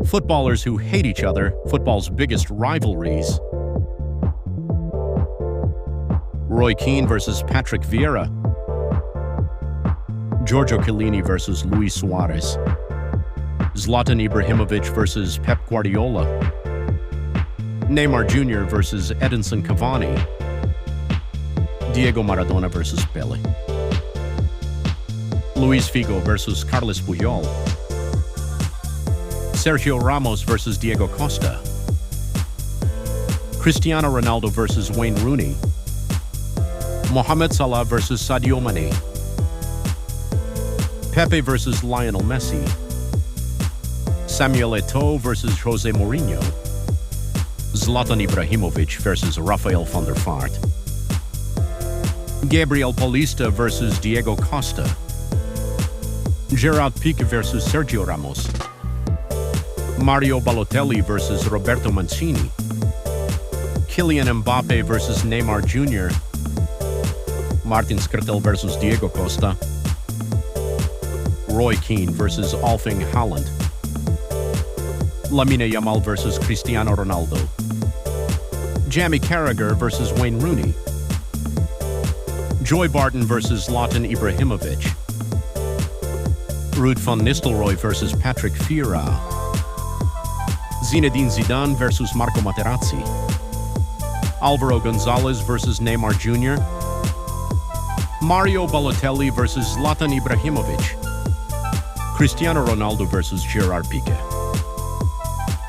Footballers who hate each other, football's biggest rivalries. Roy Keane versus Patrick Vieira. Giorgio Chiellini versus Luis Suarez. Zlatan Ibrahimovic versus Pep Guardiola. Neymar Jr. versus Edinson Cavani. Diego Maradona versus Pele. Luis Figo versus Carles Puyol. Sergio Ramos versus Diego Costa. Cristiano Ronaldo versus Wayne Rooney. Mohamed Salah versus Sadio Mane. Pepe versus Lionel Messi. Samuel Eto'o versus Jose Mourinho. Zlatan Ibrahimovic versus Rafael van der Vaart. Gabriel Paulista versus Diego Costa. Gerard Piqué versus Sergio Ramos. Mario Balotelli versus Roberto Mancini. Kylian Mbappe versus Neymar Jr. Martin Skrtel versus Diego Costa. Roy Keane versus Erling Haaland. Lamine Yamal versus Cristiano Ronaldo. Jamie Carragher versus Wayne Rooney. Joy Barton versus Zlatan Ibrahimovic. Ruud van Nistelrooy versus Patrick Vieira. Zinedine Zidane versus Marco Materazzi. Alvaro Gonzalez versus Neymar Jr. Mario Balotelli versus Zlatan Ibrahimovic. Cristiano Ronaldo versus Gerard Piqué.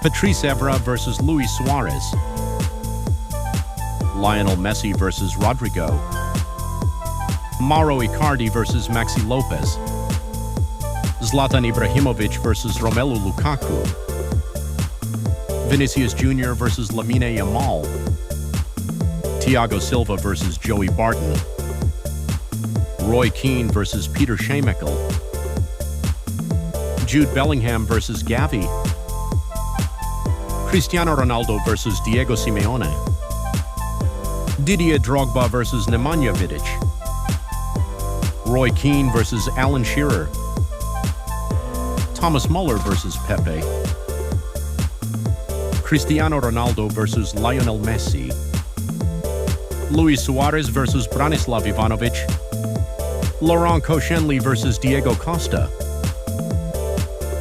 Patrice Evra versus Luis Suarez. Lionel Messi versus Rodrigo. Mauro Icardi versus Maxi Lopez. Zlatan Ibrahimovic versus Romelu Lukaku. Vinicius Jr. versus Lamine Yamal. Thiago Silva versus Joey Barton. Roy Keane versus Peter Schmeichel. Jude Bellingham versus Gavi. Cristiano Ronaldo versus Diego Simeone. Didier Drogba versus Nemanja Vidic. Roy Keane versus Alan Shearer. Thomas Muller versus Pepe. Cristiano Ronaldo versus Lionel Messi. Luis Suarez versus Branislav Ivanovic. Laurent Koscielny versus Diego Costa.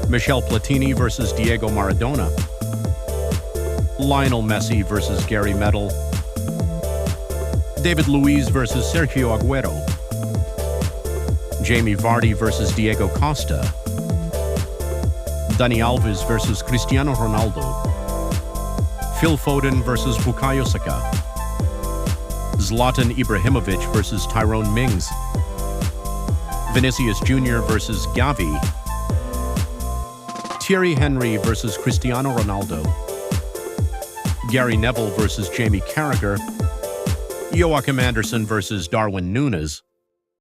Michel Platini versus Diego Maradona. Lionel Messi versus Gary Medel. David Luiz versus Sergio Aguero. Jamie Vardy versus Diego Costa. Dani Alves versus Cristiano Ronaldo. Phil Foden versus Bukayo Saka. Zlatan Ibrahimovic versus Tyrone Mings. Vinicius Jr. versus Gavi. Thierry Henry versus Cristiano Ronaldo. Gary Neville versus Jamie Carragher. Joachim Andersen versus Darwin Núñez.